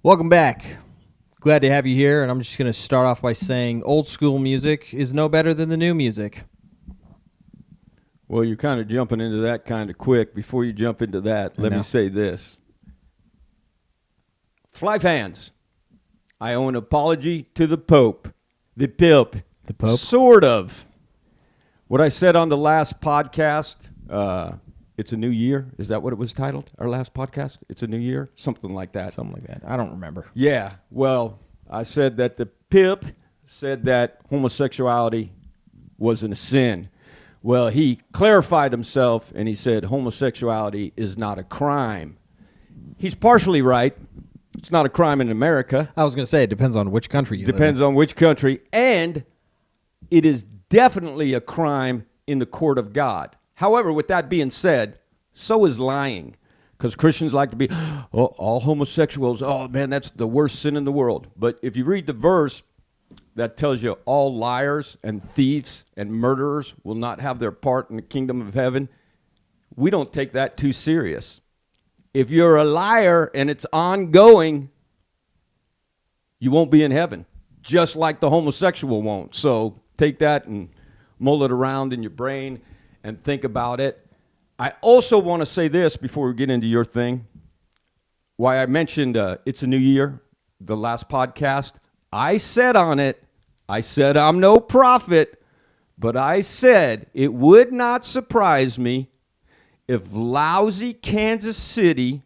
Welcome back. Glad to have you here, and I'm just going to start off by saying old school music is no better than the new music. Well, you're kind of jumping into that kind of quick. Before you jump into that, let me say this. Fly fans, I owe an apology to the Pope. The Pope. The Pope? Sort of. What I said on the last podcast, it's a new year. Is that what it was titled? Our last podcast? It's a new year? Something like that. Something like that. I don't remember. Yeah. Well, I said that the Pip said that homosexuality wasn't a sin. Well, he clarified himself, and he said homosexuality is not a crime. He's partially right. It's not a crime in America. I was going to say it depends on which country you live in. Depends on which country. And it is definitely a crime in the court of God. However, with that being said, so is lying. Because Christians like to be, oh, all homosexuals, oh, man, that's the worst sin in the world. But if you read the verse, that tells you all liars and thieves and murderers will not have their part in the kingdom of heaven. We don't take that too serious. If you're a liar and it's ongoing, you won't be in heaven, just like the homosexual won't. So take that and mull it around in your brain and think about it. I also want to say this before we get into your thing. Why I mentioned it's a new year, the last podcast. I said on it, I said I'm no prophet, but I said it would not surprise me if lousy Kansas City,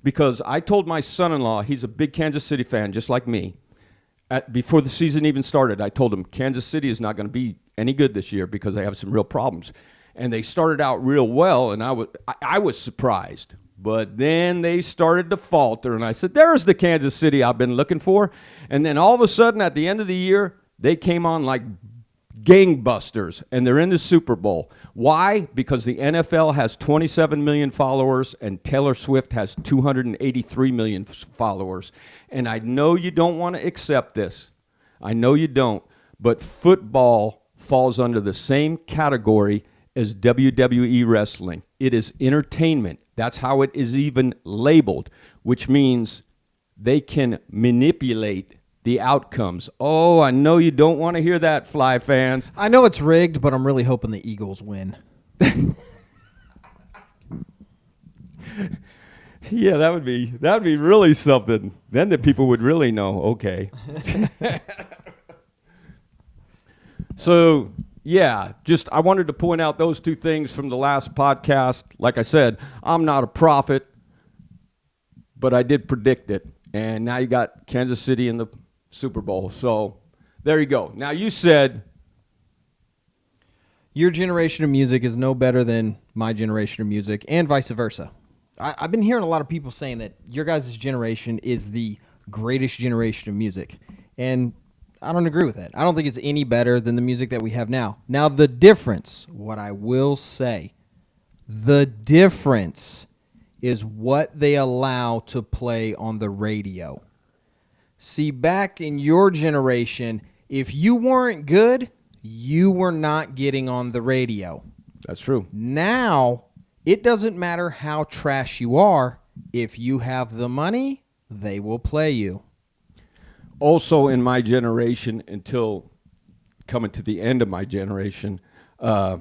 because I told my son-in-law, he's a big Kansas City fan, just like me, before the season even started, I told him Kansas City is not going to be any good this year because they have some real problems. And they started out real well, and I was surprised. But then they started to falter, and I said, there's the Kansas City I've been looking for. And then all of a sudden, at the end of the year, they came on like gangbusters, and they're in the Super Bowl. Why? Because the NFL has 27 million followers, and Taylor Swift has 283 million followers. And I know you don't want to accept this. I know you don't. But football falls under the same category as WWE wrestling. It is entertainment. That's how it is even labeled, which means they can manipulate the outcomes. Oh, I know you don't want to hear that, Fly fans. I know it's rigged, but I'm really hoping the Eagles win. Yeah, that would be really something. Then the people would really know, okay. So, yeah, I wanted to point out those two things from the last podcast. Like I said, I'm not a prophet, but I did predict it. And now you got Kansas City in the Super Bowl. So there you go. Now you said your generation of music is no better than my generation of music, and vice versa. I've been hearing a lot of people saying that your guys' generation is the greatest generation of music. And I don't agree with that. I don't think it's any better than the music that we have now. Now, the difference, what I will say, the difference is what they allow to play on the radio. See, back in your generation, if you weren't good, you were not getting on the radio. that's true. Now, it doesn't matter how trash you are. If you have the money, they will play you. Also in my generation, until coming to the end of my generation, there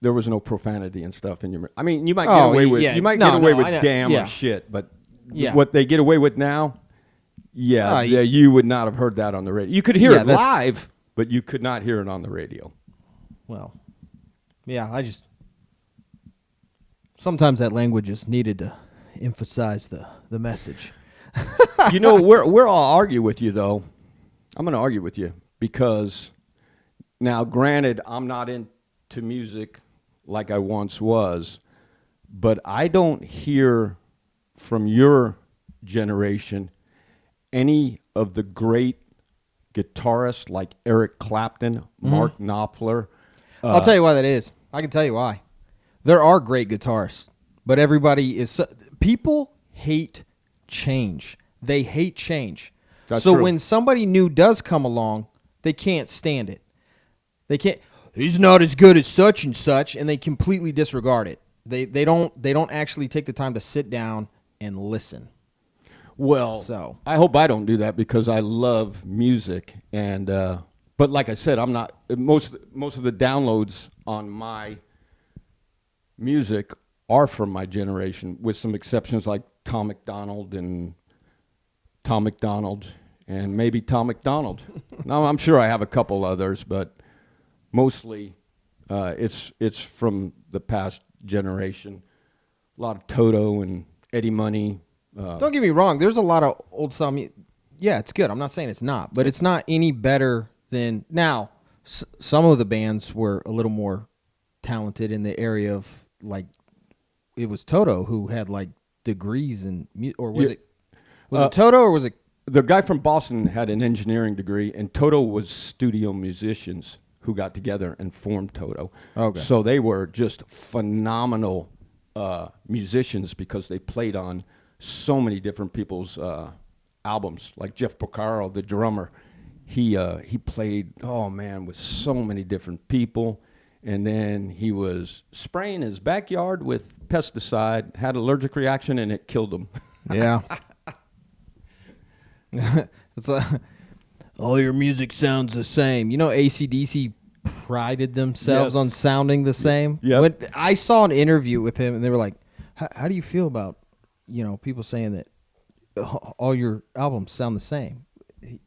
was no profanity and stuff in your. I mean, you might get away with damn and shit, but what they get away with now, you would not have heard that on the radio. You could hear it live, but you could not hear it on the radio. Well, yeah, sometimes that language is needed to emphasize the message. You know, where I'll argue with you, though, I'm going to argue with you because now, granted, I'm not into music like I once was, but I don't hear from your generation any of the great guitarists like Eric Clapton, Mark Knopfler. I'll tell you why that is. I can tell you why. There are great guitarists, but people hate change. They hate change. That's so true. when somebody new does come along, they can't stand it. They can't. He's not as good as such and such, and they completely disregard it. They don't actually take the time to sit down and listen. Well, So I hope I don't do that because I love music, and but like I said, I'm not most of the downloads on my music are from my generation, with some exceptions like Tom McDonald and maybe Tom McDonald. Now I'm sure I have a couple others, but mostly it's from the past generation. A lot of Toto and Eddie Money. don't get me wrong. There's a lot of old style music. Yeah, it's good. I'm not saying it's not, but it's not any better than now. Some of the bands were a little more talented in the area of like it was Toto who had like degrees in or was it Toto or was it The guy from Boston had an engineering degree, and Toto was studio musicians who got together and formed Toto. Okay. So they were just phenomenal musicians because they played on so many different people's albums. Like Jeff Porcaro, the drummer, he played, oh man, with so many different people. And then he was spraying his backyard with pesticide, had allergic reaction, and it killed him. Yeah. It's all your music sounds the same. You know, AC/DC prided themselves on sounding the same. Yeah. When I saw an interview with him, and they were like, "How do you feel about, people saying that all your albums sound the same?"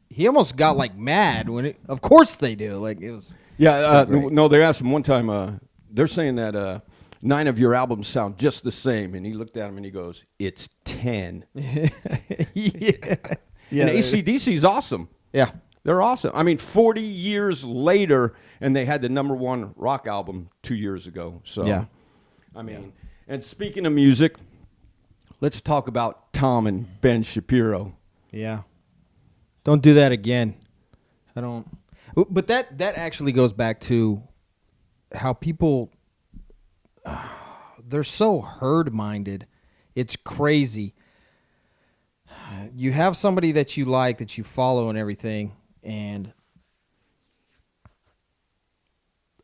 He almost got like mad when of course they do. Like it was. Yeah, no, they asked him one time, they're saying that 9 of your albums sound just the same. And he looked at him and he goes, it's 10. Yeah. And AC/DC is awesome. Yeah. They're awesome. I mean, 40 years later, and they had the #1 rock album 2 years ago. So, Yeah. I mean, and speaking of music, let's talk about Tom and Ben Shapiro. Yeah. Don't do that again. I don't. But that actually goes back to how people, they're so herd-minded. It's crazy. You have somebody that you like, that you follow and everything, and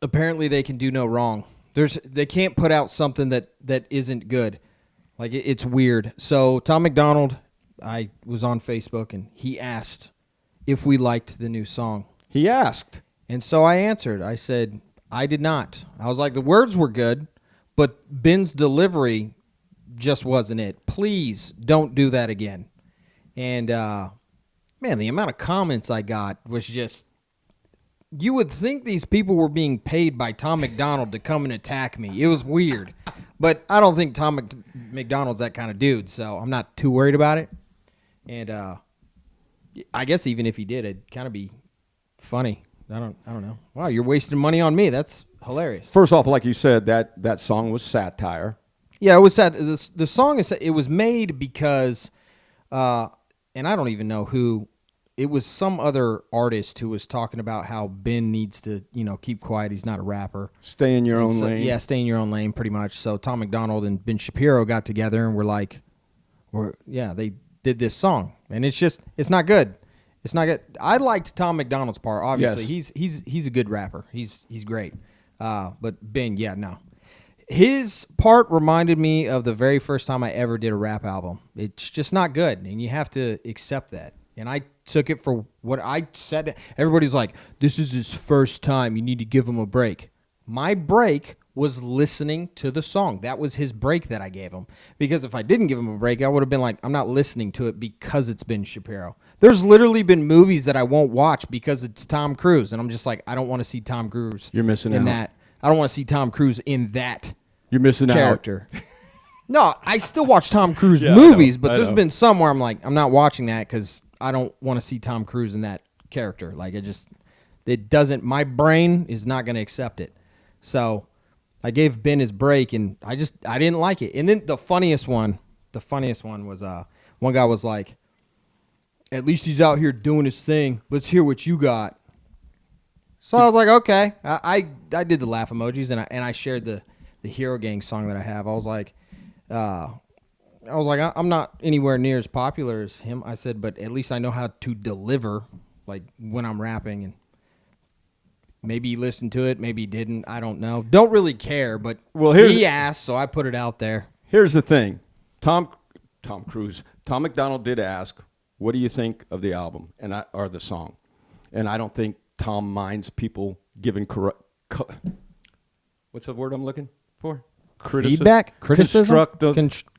apparently they can do no wrong. They can't put out something that isn't good. Like, it's weird. So Tom McDonald, I was on Facebook, and he asked if we liked the new song. He asked. And so I answered. I said, I did not. I was like, the words were good, but Ben's delivery just wasn't it. Please don't do that again. And, man, the amount of comments I got was just, you would think these people were being paid by Tom McDonald to come and attack me. It was weird. But I don't think Tom McDonald's that kind of dude, so I'm not too worried about it. And I guess even if he did, it'd kind of be funny. I don't know. Wow, you're wasting money on me. That's hilarious. First off, like you said, that song was satire. Yeah, it was sad. The song it was made because, and I don't even know who. It was some other artist who was talking about how Ben needs to, keep quiet. He's not a rapper. Stay in your own lane. Yeah, stay in your own lane, pretty much. So Tom McDonald and Ben Shapiro got together and were like, they did this song, and it's not good. It's not good. I liked Tom McDonald's part. Obviously, Yes. he's a good rapper. He's great. But Ben, no. His part reminded me of the very first time I ever did a rap album. It's just not good, and you have to accept that. And I took it for what I said. Everybody's like, this is his first time. You need to give him a break. My break was listening to the song. That was his break that I gave him. Because if I didn't give him a break, I would have been like, I'm not listening to it because it's Ben Shapiro. There's literally been movies that I won't watch because it's Tom Cruise. And I'm just like, I don't want to see Tom Cruise You're missing in out. that. I don't want to see Tom Cruise in that You're missing character. No, I still watch Tom Cruise Yeah, movies, I but there's know. been some where I'm like, I'm not watching that because I don't want to see Tom Cruise in that character. Like, my brain is not going to accept it. So I gave Ben his break, and I didn't like it. And then the funniest one was one guy was like, at least he's out here doing his thing. Let's hear what you got. So I was like, okay. I did the laugh emojis, and I shared the Hero Gang song that I have. I was like, I'm not anywhere near as popular as him. I said, but at least I know how to deliver, like when I'm rapping. And maybe he listened to it, maybe he didn't. I don't know. Don't really care. But he asked, so I put it out there. Here's the thing, Tom Tom McDonald did ask, what do you think of the album or the song? And I don't think Tom minds people giving what's the word I'm looking for? Feedback? Criticism?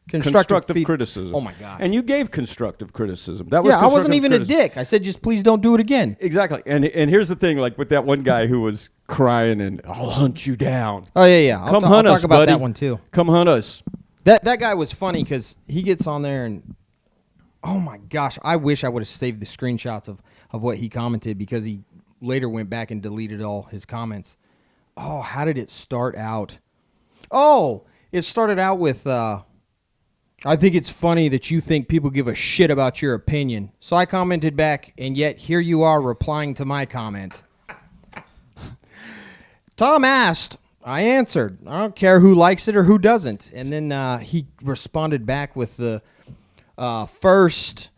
Constructive criticism. Oh, my gosh. And you gave constructive criticism. That was I wasn't even a dick. I said, just please don't do it again. Exactly. And here's the thing, like with that one guy who was crying and I'll hunt you down. Oh, yeah. I'll talk about buddy. that one, too. Come hunt us. That guy was funny because he gets on there and, oh, my gosh, I wish I would have saved the screenshots of what he commented because he later went back and deleted all his comments. Oh, how did it start out? Oh, it started out with, I think it's funny that you think people give a shit about your opinion. So I commented back, and yet here you are replying to my comment. Tom asked, I answered. I don't care who likes it or who doesn't. And then he responded back with the first,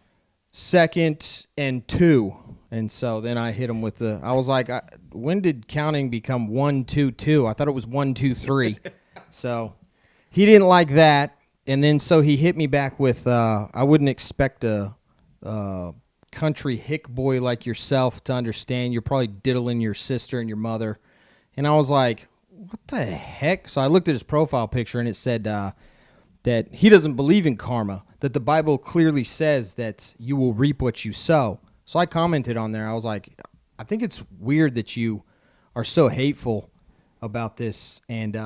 second, and 2. And so then I hit him with I was like, when did counting become 1, 2, 2? I thought it was 1, 2, 3. So he didn't like that. And then so he hit me back with, I wouldn't expect a country hick boy like yourself to understand. You're probably diddling your sister and your mother. And I was like, what the heck? So I looked at his profile picture and it said that he doesn't believe in karma, that the Bible clearly says that you will reap what you sow. So I commented on there. I was like, I think it's weird that you are so hateful about this and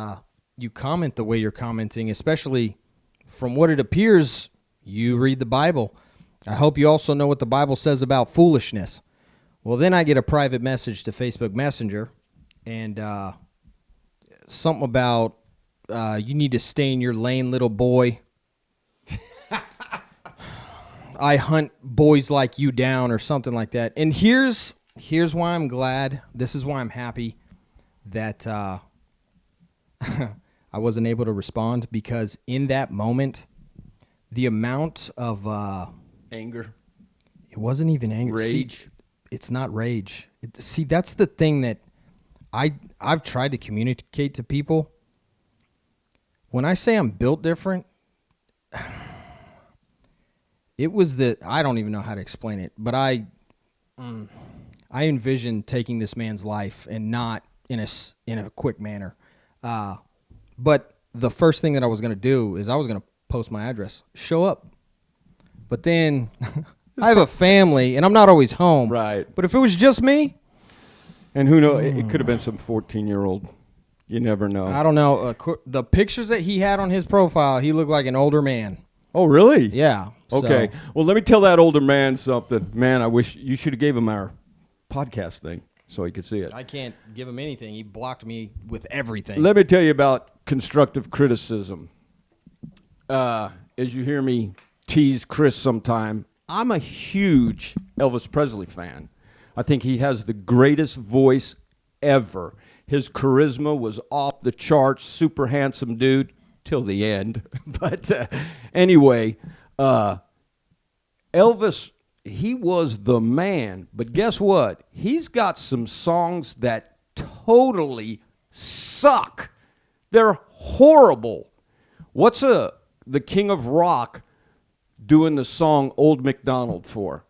you comment the way you're commenting, especially from what it appears you read the Bible. I hope you also know what the Bible says about foolishness. Well, then I get a private message to Facebook Messenger and something about you need to stay in your lane, little boy. I hunt boys like you down or something like that. And here's why I'm glad. This is why I'm happy that I wasn't able to respond, because in that moment, the amount of anger. It wasn't even anger. Rage. See, it's not rage. See, that's the thing that I've tried to communicate to people. When I say I'm built different, it was that I don't even know how to explain it, but I envisioned taking this man's life and not in a quick manner. But the first thing that I was going to do is I was going to post my address, show up. But then I have a family and I'm not always home. Right. But if it was just me, and who knows, it could have been some 14-year-old. You never know. I don't know. The pictures that he had on his profile, he looked like an older man. Oh, really? Yeah. Okay. So. Well, let me tell that older man something. Man, I wish you should have gave him our podcast thing so he could see it. I can't give him anything. He blocked me with everything. Let me tell you about constructive criticism. As you hear me tease Chris sometime, I'm a huge Elvis Presley fan. I think he has the greatest voice ever. His charisma was off the charts, super handsome dude. Till the end. But anyway, Elvis, he was the man. But guess what? He's got some songs that totally suck. They're horrible. What's the King of Rock doing the song Old McDonald for?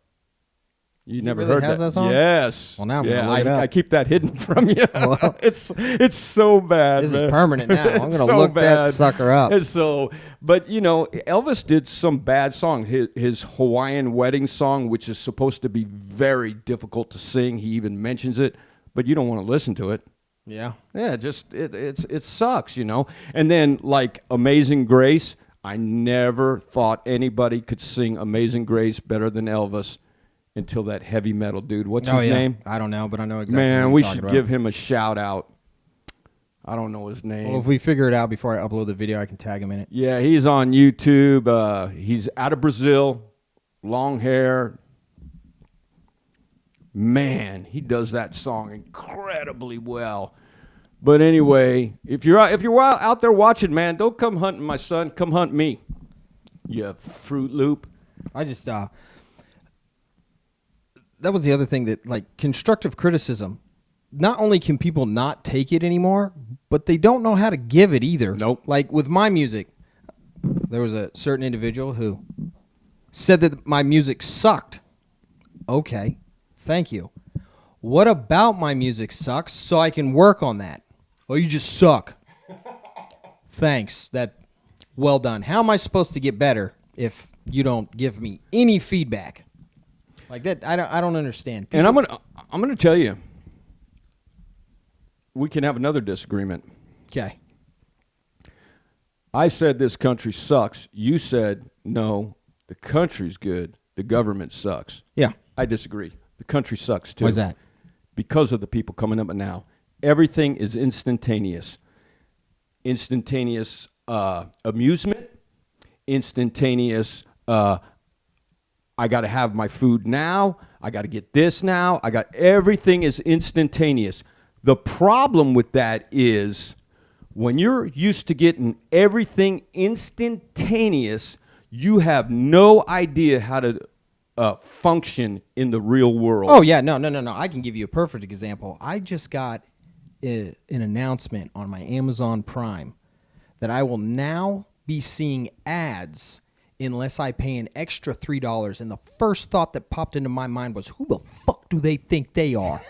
You never really heard has that song? Yes. Well, now I'm gonna look it up. I keep that hidden from you. Well, it's so bad. This man. is permanent now. I'm It's going to so look bad. that sucker up. And so, but you know, Elvis did some bad songs. His Hawaiian Wedding song, which is supposed to be very difficult to sing. He even mentions it, but you don't want to listen to it. Yeah. Yeah, just it sucks, you know. And then like Amazing Grace, I never thought anybody could sing Amazing Grace better than Elvis. Until that heavy metal dude. What's his name? I don't know, but I know exactly. Man, what we you're should talking give about. him a shout out. I don't know his name. Well, if we figure it out before I upload the video, I can tag him in it. Yeah, he's on YouTube. He's out of Brazil, long hair. Man, he does that song incredibly well. But anyway, if you're out there watching, man, don't come hunting my son. Come hunt me. You Fruit Loop. I just that was the other thing that, like, constructive criticism, not only can people not take it anymore, but they don't know how to give it either. Nope. Like with my music, there was a certain individual who said that my music sucked. Okay, thank you. What about my music sucks so I can work on that? Oh, you just suck. Thanks. Well done. How am I supposed to get better if you don't give me any feedback? Like that, I don't understand. And I'm gonna tell you, we can have another disagreement. Okay. I said this country sucks. You said, no, the country's good. The government sucks. Yeah. I disagree. The country sucks, too. Why's that? Because of the people coming up now. Everything is instantaneous. Instantaneous amusement. Instantaneous, I got to have my food now. I got to get this now. Everything is instantaneous. The problem with that is when you're used to getting everything instantaneous, you have no idea how to function in the real world. Oh, yeah. No. I can give you a perfect example. I just got an announcement on my Amazon Prime that I will now be seeing ads unless I pay an extra $3. And the first thought that popped into my mind was, who the fuck do they think they are?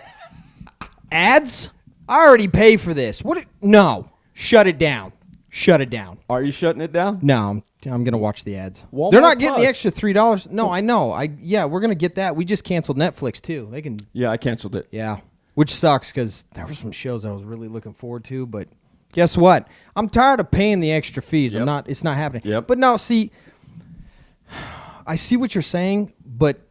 Ads? I already pay for this. No. Shut it down. Shut it down. Are you shutting it down? No, I'm going to watch the ads. Walmart They're not getting Plus. the extra $3. No, I know. Yeah, we're going to get that. We just canceled Netflix, too. They can. Yeah, I canceled it. Yeah, which sucks because there were some shows I was really looking forward to, but guess what? I'm tired of paying the extra fees. Yep. It's not happening. Yep. But no, see, I see what you're saying, but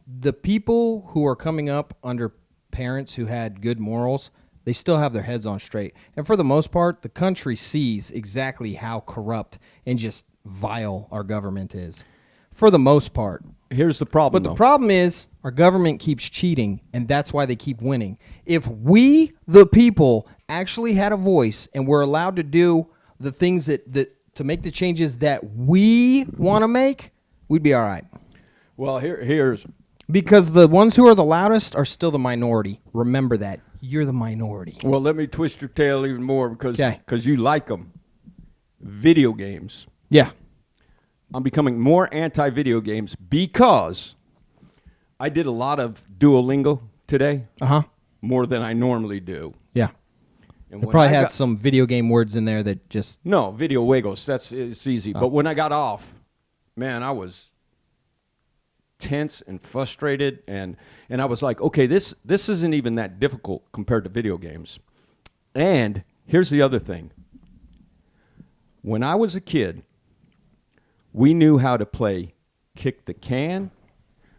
the people who are coming up under parents who had good morals, they still have their heads on straight. And for the most part, the country sees exactly how corrupt and just vile our government is. For the most part. Here's the problem, But the problem is our government keeps cheating, and that's why they keep winning. If we, the people, actually had a voice and were allowed to do the things that to make the changes that we want to make, we'd be all right. Well, here's... Because the ones who are the loudest are still the minority. Remember that. You're the minority. Well, let me twist your tail even more because you like them. Video games. Yeah. I'm becoming more anti-video games because I did a lot of Duolingo today. Uh-huh. More than I normally do. Yeah. And It probably had some video game words in there that just... No, video juegos. It's easy. Oh. But when I got off, man, I was tense and frustrated, and I was like, okay, this isn't even that difficult compared to video games. And here's the other thing. When I was a kid, we knew how to play kick the can.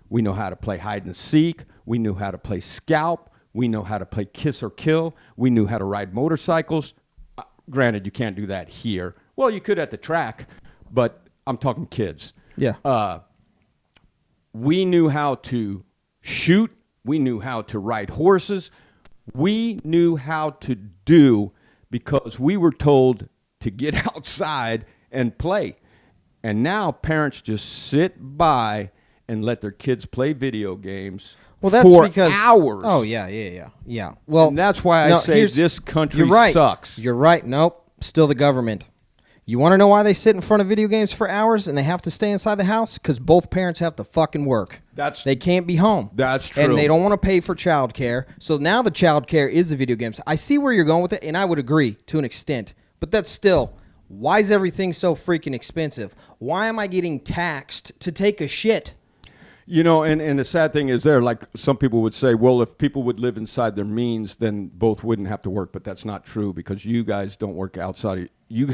We know how to play hide and seek. We knew how to play scalp. We know how to play kiss or kill. We knew how to ride motorcycles. Granted, you can't do that here. Well, you could at the track, but I'm talking kids. Yeah. We knew how to shoot. We knew how to ride horses. We knew how to do because we were told to get outside and play. And now parents just sit by and let their kids play video games for hours. Oh, yeah. Well, and that's why I say this country sucks. You're right. Nope. Still the government. You want to know why they sit in front of video games for hours and they have to stay inside the house? Because both parents have to fucking work. They can't be home. That's true. And they don't want to pay for childcare. So now the childcare is the video games. I see where you're going with it, and I would agree to an extent. But that's still, why is everything so freaking expensive? Why am I getting taxed to take a shit? You know, and the sad thing is like some people would say, well, if people would live inside their means, then both wouldn't have to work. But that's not true because you guys don't work outside of you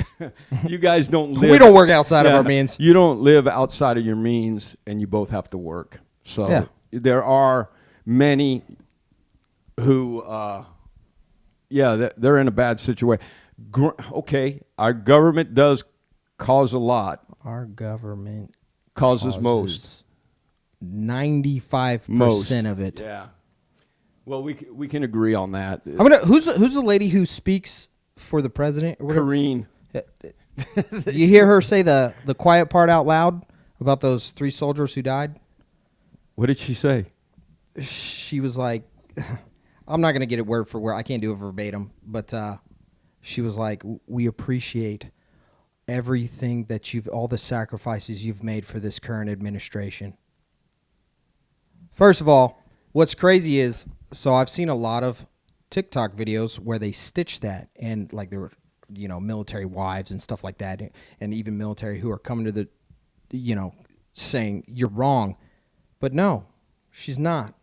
guys don't live. We don't work outside of our means. You don't live outside of your means, and you both have to work. So there are many who, they're in a bad situation. Okay, our government does cause a lot. Our government causes most. 95% of it. Yeah. Well, we can agree on that. Who's the lady who speaks for the president? Or Karine. You hear her say the quiet part out loud about those 3 soldiers who died? What did she say? She was like, I'm not going to get it word for word. I can't do it verbatim. But she was like, we appreciate everything that all the sacrifices you've made for this current administration. First of all, what's crazy is, so I've seen a lot of TikTok videos where they stitch that, and like there were, military wives and stuff like that, and even military who are coming to the, saying you're wrong. But no, she's not.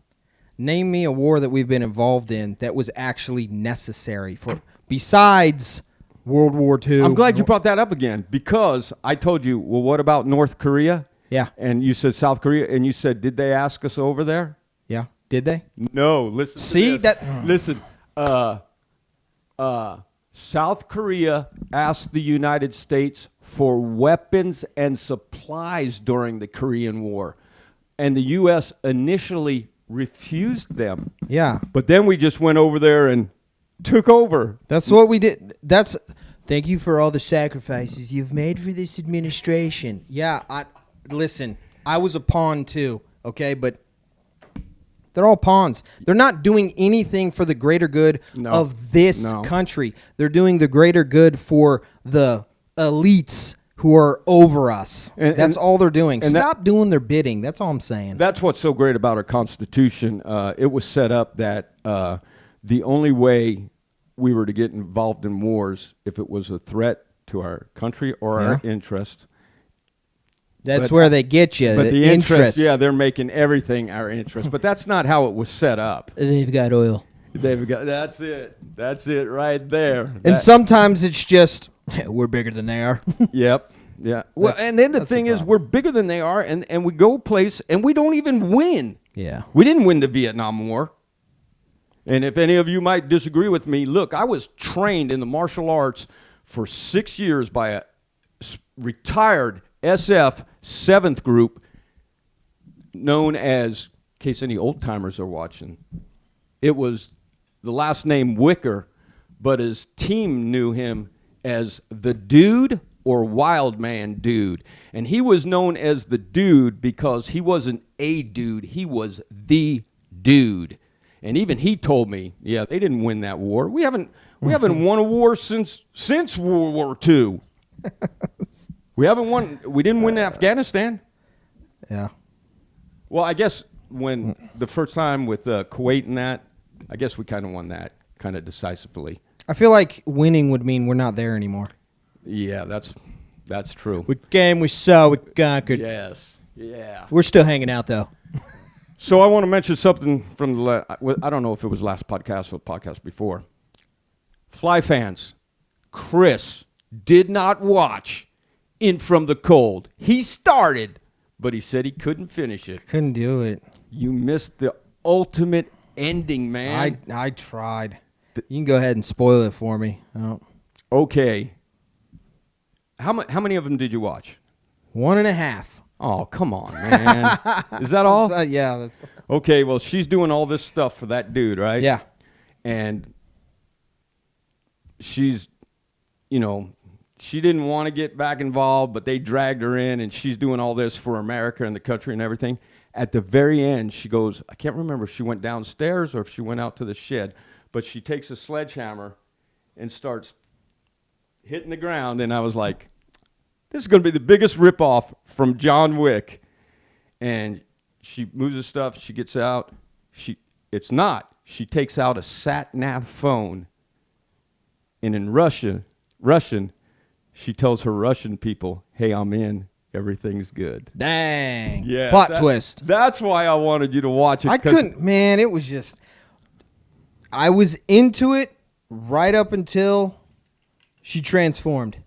Name me a war that we've been involved in that was actually necessary for, besides World War II. I'm glad you brought that up again, because I told you, well, what about North Korea? Yeah. And you said South Korea, and you said, did they ask us over there? Yeah. Did they? No. Listen. See that? Listen. South Korea asked the United States for weapons and supplies during the Korean War, and the U.S. initially refused them. Yeah. But then we just went over there and took over. That's what we did. Thank you for all the sacrifices you've made for this administration. Yeah, listen, I was a pawn too, okay? But they're all pawns. They're not doing anything for the greater good of this country. They're doing the greater good for the elites who are over us. That's all they're doing. Stop doing their bidding. That's all I'm saying. That's what's so great about our Constitution. It was set up that the only way we were to get involved in wars if it was a threat to our country or our interest. That's where they get you. But the interest, they're making everything our interest. But that's not how it was set up. They've got oil. That's it. That's it right there. And sometimes it's just, we're bigger than they are. Yep. Yeah. Well, and then the thing is, we're bigger than they are, and we go place, and we don't even win. Yeah. We didn't win the Vietnam War. And if any of you might disagree with me, look, I was trained in the martial arts for 6 years by a retired SF 7th group known as, in case any old-timers are watching, it was the last name Wicker, but his team knew him as the Dude or Wild Man Dude. And he was known as the Dude because he wasn't a dude, he was the dude. And even he told me, yeah, they didn't win that war. We haven't won a war since World War II. We didn't win Afghanistan. Yeah. Well, I guess when the first time with Kuwait and that, I guess we kind of won that kind of decisively. I feel like winning would mean we're not there anymore. Yeah, that's true. We came, we saw, we conquered. Yes. Yeah. We're still hanging out, though. So I want to mention something from I don't know if it was last podcast or the podcast before. Fly fans, Chris did not watch In From the Cold. He started, but he said he couldn't finish it. Couldn't do it. You missed the ultimate ending, man. I tried. You can go ahead and spoil it for me. Okay. How many of them did you watch? 1.5. Oh, come on, man. Is that all? Yeah. That's... Okay, well, she's doing all this stuff for that dude, right? Yeah. And she's, she didn't want to get back involved, but they dragged her in, and she's doing all this for America and the country and everything. At the very end, she goes, I can't remember if she went downstairs or if she went out to the shed, but she takes a sledgehammer and starts hitting the ground, and I was like, this is going to be the biggest ripoff from John Wick. And she moves the stuff, she gets out. It's not. She takes out a sat-nav phone, and in Russian, she tells her Russian people, hey, I'm in. Everything's good. Dang. Yeah. Plot twist. That's why I wanted you to watch it. I couldn't, man. It was just, I was into it right up until she transformed.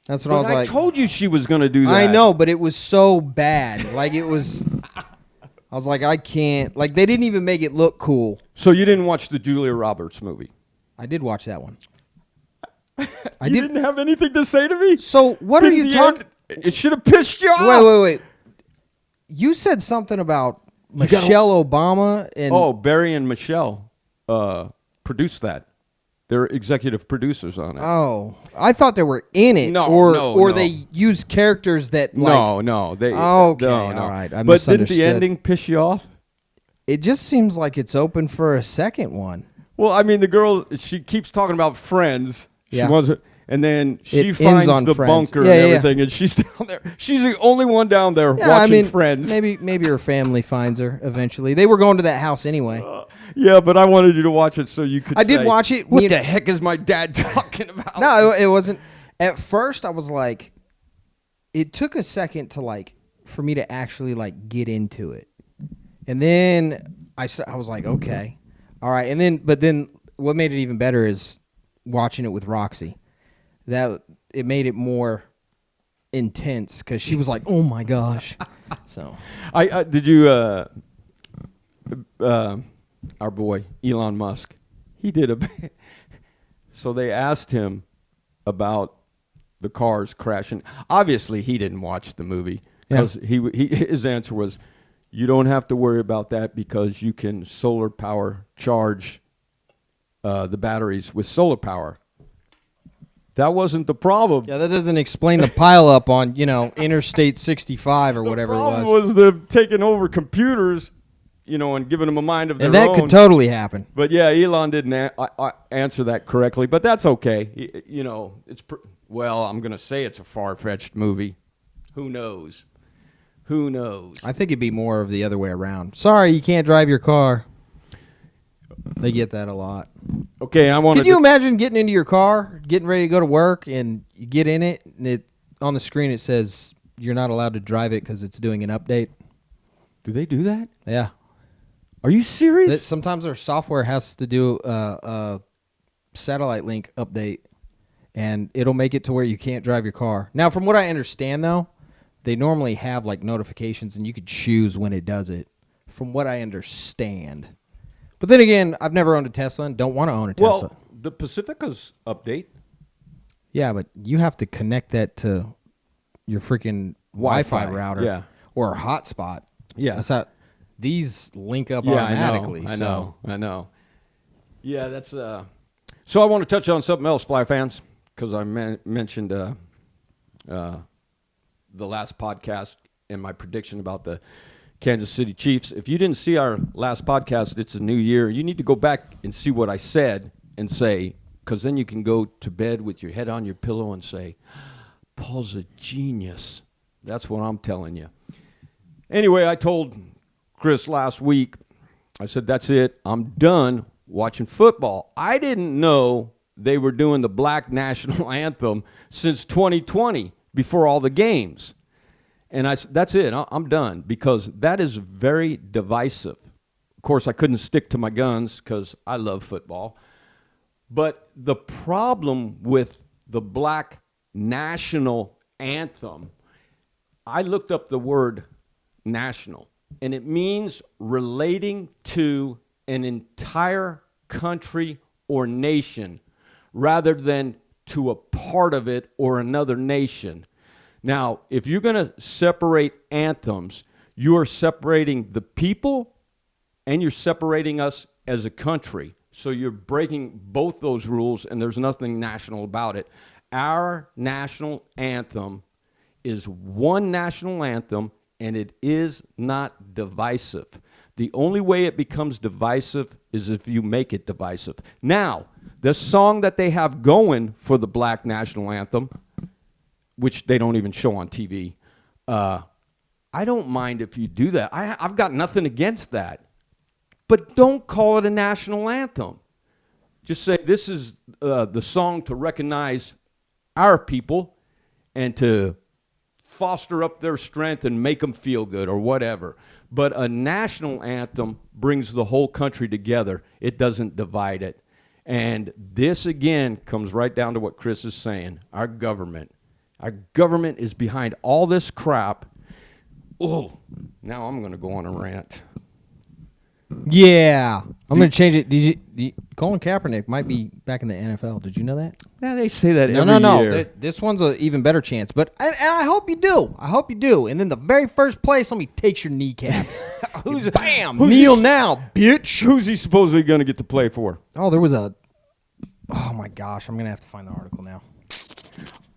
That's what I was like. I told you she was going to do that. I know, but it was so bad. Like, it was, I was like, I can't. Like, they didn't even make it look cool. So you didn't watch the Julia Roberts movie? I did watch that one. You didn't have anything to say to me? So what are you talking? It should have pissed you off. Wait. You said something about Michelle Obama and... Oh, Barry and Michelle produced that. They're executive producers on it. Oh, I thought they were in it. No. They used characters that like... No. Okay, no. All right. I but didn't the ending piss you off? It just seems like it's open for a second one. Well, I mean, the girl, she keeps talking about friends. Yeah. She wants it, And then It she ends finds on the Friends. bunker Yeah, and yeah, everything, and she's down there. She's the only one down there Yeah, watching Friends. Maybe her family finds her eventually. They were going to that house anyway. Yeah, but I wanted you to watch it so you could I did say, watch it. What the heck is my dad talking about? No, it wasn't. At first, I was like, it took a second to like for me to actually like get into it, and then I was like, okay, all right, and then what made it even better is watching it with Roxy. That it made it more intense because she was like, oh my gosh. So I did you our boy Elon Musk, he did a so they asked him about the cars crashing. Obviously he didn't watch the movie because his answer was, you don't have to worry about that because you can solar power charge the batteries with solar power. That wasn't the problem. yeah, that doesn't explain the pileup on Interstate 65 or whatever it The problem was. was the taking over computers, and giving them a mind of their And that own. could totally happen. But yeah, Elon didn't answer that correctly, but that's okay. Well, I'm going to say it's a far-fetched movie. Who knows? Who knows? I think it'd be more of the other way around. Sorry, you can't drive your car. They get that a lot. Okay, I want Could you imagine getting into your car, getting ready to go to work, and you get in it, and on the screen it says you're not allowed to drive it because it's doing an update? Do they do that? Yeah. Are you serious? Sometimes their software has to do a satellite link update, and it'll make it to where you can't drive your car. Now, from what I understand, though, they normally have like notifications, and you could choose when it does it, from what I understand. But then again, I've never owned a Tesla and don't want to own a Tesla. Well, the Pacifica's update. Yeah, but you have to connect that to your freaking Wi-Fi router, yeah, or a hotspot. Yeah. That's how these link up automatically. I know. Yeah, that's So I want to touch on something else, Fly fans, because I mentioned the last podcast and my prediction about the Kansas City Chiefs. If you didn't see our last podcast, it's a new year. You need to go back and see what I said and say, because then you can go to bed with your head on your pillow and say, Paul's a genius. That's what I'm telling you. Anyway, I told Chris last week, I said, that's it. I'm done watching football. I didn't know they were doing the Black National Anthem since 2020 before all the games. And I said, that's it. I'm done, because that is very divisive. Of course, I couldn't stick to my guns because I love football. But the problem with the Black National Anthem, I looked up the word national, and it means relating to an entire country or nation rather than to a part of it or another nation. Now, if you're going to separate anthems, you are separating the people and you're separating us as a country. So you're breaking both those rules, and there's nothing national about it. Our national anthem is one national anthem, and it is not divisive. The only way it becomes divisive is if you make it divisive. Now, the song that they have going for the Black National Anthem, which they don't even show on TV, I don't mind if you do that. I've got nothing against that. But don't call it a national anthem. Just say this is the song to recognize our people and to foster up their strength and make them feel good or whatever. But a national anthem brings the whole country together. It doesn't divide it. And this, again, comes right down to what Chris is saying. Our government is behind all this crap. Oh, now I'm going to go on a rant. Yeah, I'm going to change it. Colin Kaepernick might be back in the NFL. Did you know that? Yeah, they say that every No. year. This one's an even better chance. But and I hope you do. I hope you do. And then the very first play, somebody takes your kneecaps. Bam! Kneel now, bitch. Who's he supposedly going to get to play for? Oh, there was a. Oh my gosh, I'm going to have to find the article now.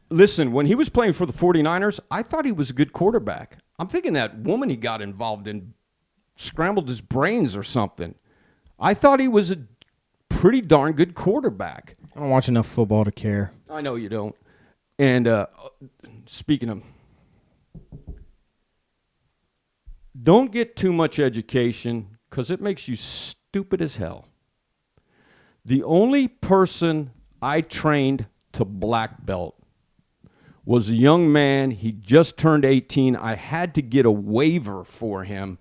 Listen, when he was playing for the 49ers, I thought he was a good quarterback. I'm thinking that woman he got involved in scrambled his brains or something. I thought he was a pretty darn good quarterback. I don't watch enough football to care. I know you don't. And speaking of, don't get too much education because it makes you stupid as hell. The only person I trained to black belt was a young man. He just turned 18. I had to get a waiver for him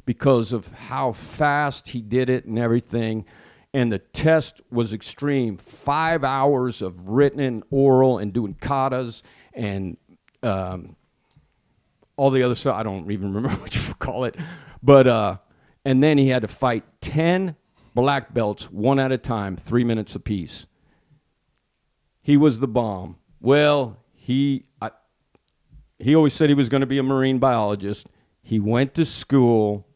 because of how fast he did it and everything. And the test was extreme. 5 hours of written and oral and doing katas and all the other stuff. I don't even remember what you call it. But, and then he had to fight 10 black belts, one at a time, 3 minutes apiece. He was the bomb. Well, he always said he was going to be a marine biologist. He went to school,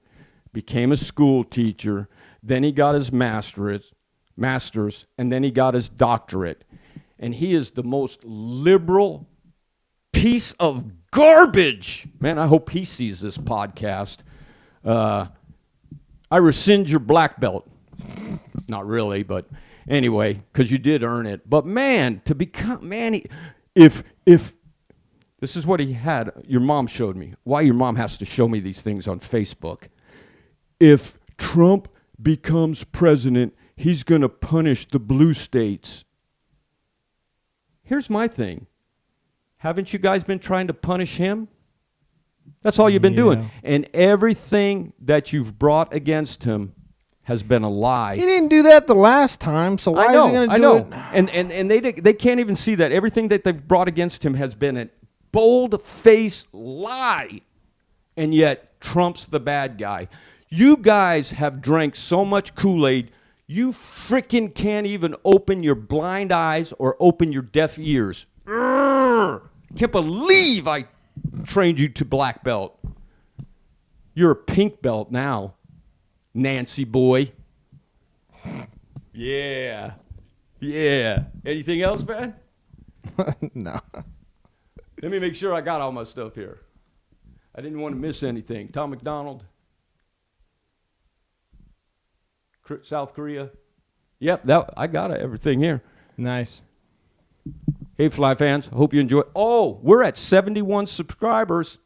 became a school teacher. Then he got his master's, and then he got his doctorate. And he is the most liberal piece of garbage. Man, I hope he sees this podcast. I rescind your black belt. Not really, but anyway, because you did earn it. But man, to become, man, if this is what he had, your mom showed me. Why your mom has to show me these things on Facebook. If Trump becomes president, he's going to punish the blue states. Here's my thing. Haven't you guys been trying to punish him? That's all you've been doing. And everything that you've brought against him has been a lie. He didn't do that the last time, so why is he going to do it? And they can't even see that. Everything that they've brought against him has been a bold-faced lie. And yet, Trump's the bad guy. You guys have drank so much Kool-Aid, you freaking can't even open your blind eyes or open your deaf ears. Can't believe I trained you to black belt. You're a pink belt now, Nancy boy. Yeah. Anything else, man? No. Let me make sure I got all my stuff here. I didn't want to miss anything. Tom McDonald. South Korea. Yep, I got everything here. Nice. Hey, Fly fans, hope you enjoy. Oh, we're at 71 subscribers.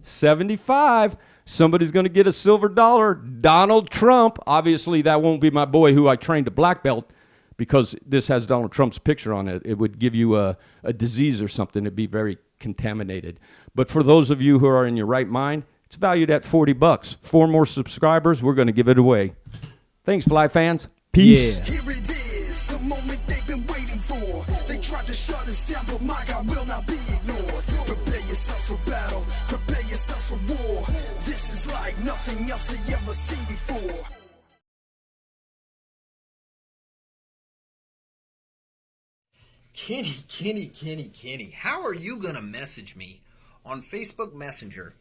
75. Somebody's going to get a silver dollar. Donald Trump. Obviously, that won't be my boy who I trained to black belt because this has Donald Trump's picture on it. It would give you a disease or something. It'd be very contaminated. But for those of you who are in your right mind, it's valued at $40. 4 more subscribers, we're going to give it away. Thanks, Fly fans. Peace. Yeah. Here it is, the moment they've been waiting for. They tried to shut us down, but my God will not be ignored. Prepare yourselves for battle, prepare yourselves for war. This is like nothing else they ever seen before. Kenny, how are you going to message me on Facebook Messenger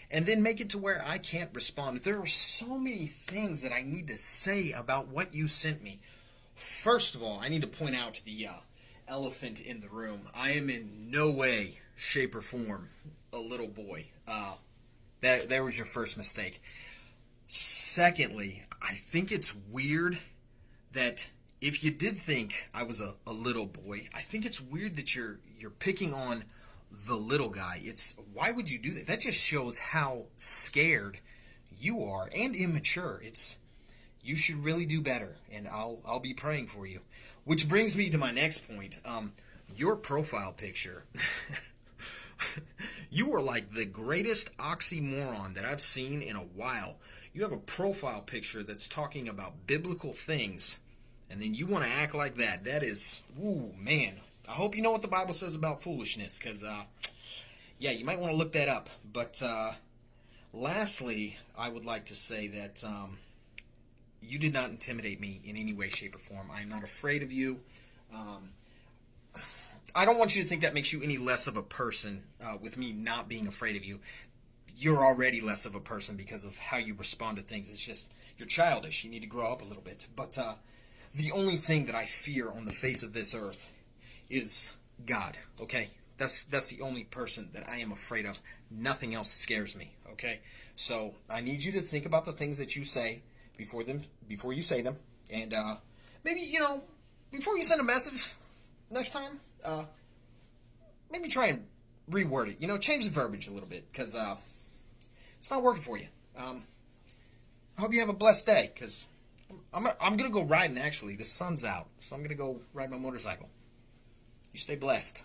and then make it to where I can't respond? There are so many things that I need to say about what you sent me. First of all, I need to point out the elephant in the room. I am in no way, shape, or form a little boy. That was your first mistake. Secondly, I think it's weird that if you did think I was a little boy, I think it's weird that you're picking on the little guy. Why would you do that? That just shows how scared you are and immature. You should really do better, and I'll be praying for you. Which brings me to my next point. Your profile picture. You are like the greatest oxymoron that I've seen in a while. You have a profile picture that's talking about biblical things, and then you want to act like that. That is, ooh, man. I hope you know what the Bible says about foolishness, because, yeah, you might want to look that up. But lastly, I would like to say that you did not intimidate me in any way, shape, or form. I am not afraid of you. I don't want you to think that makes you any less of a person with me not being afraid of you. You're already less of a person because of how you respond to things. It's just, you're childish. You need to grow up a little bit. But the only thing that I fear on the face of this earth is God, okay? That's the only person that I am afraid of. Nothing else scares me, okay? So I need you to think about the things that you say before you say them. And maybe, before you send a message, next time, maybe try and reword it. You know, change the verbiage a little bit, because it's not working for you. I hope you have a blessed day, because I'm going to go riding, actually. The sun's out, so I'm going to go ride my motorcycle. You stay blessed.